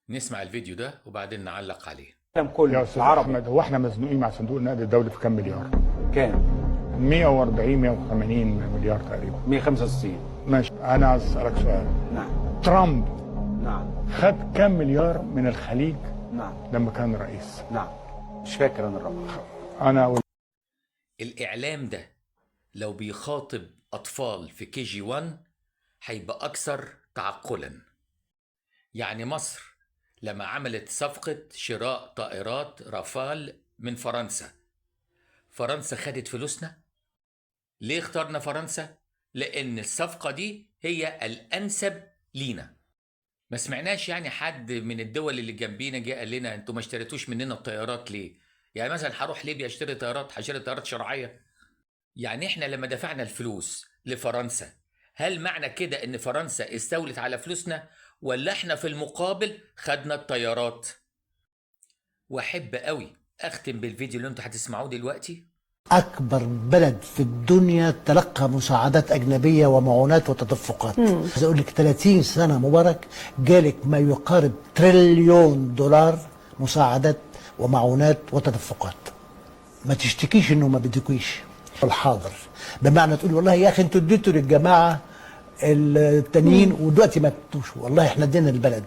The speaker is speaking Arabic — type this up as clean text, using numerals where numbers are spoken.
نسمع الفيديو ده وبعدين نعلق عليه. العالم كله يا استاذ العربي احمد، هو احنا مزنوقين مع صندوق النقد الدولي في كام مليار؟ كام؟ 140 180 مليار تقريبا. 165. ماشي، انا عايز اسالك سؤال. نعم. ترامب نعم. خد كام مليار من الخليج نعم. لما كان رئيس؟ نعم. مش فاكر انا الرقم. انا الإعلام ده لو بيخاطب أطفال في كي جي 1 هيبقى أكثر تعقلا. يعني مصر لما عملت صفقة شراء طائرات رافال من فرنسا، فرنسا خدت فلوسنا. ليه اخترنا فرنسا؟ لأن الصفقة دي هي الأنسب لينا. ما سمعناش يعني حد من الدول اللي جنبينا جه قال لنا انتوا ما اشتريتوش مننا الطيارات ليه؟ يعني مثلا هروح ليبيا اشتري طيارات، هشتري طيارات شرعيه؟ يعني احنا لما دفعنا الفلوس لفرنسا، هل معنى كده ان فرنسا استولت على فلوسنا ولا احنا في المقابل خدنا الطيارات؟ واحب قوي اختم بالفيديو اللي انتوا هتسمعوه دلوقتي. أكبر بلد في الدنيا تلقى مساعدات أجنبية ومعونات وتدفقات. عايز أقول لك 30 سنة مبارك جالك ما يقارب تريليون دولار مساعدات ومعونات وتدفقات. ما تشتكيش إنه ما بدكويش. الحاضر بمعنى تقول والله يا أخي أنتوا اديتوا للجماعة التانيين ودلوقتي ما ادتوش، والله إحنا ادينا البلد.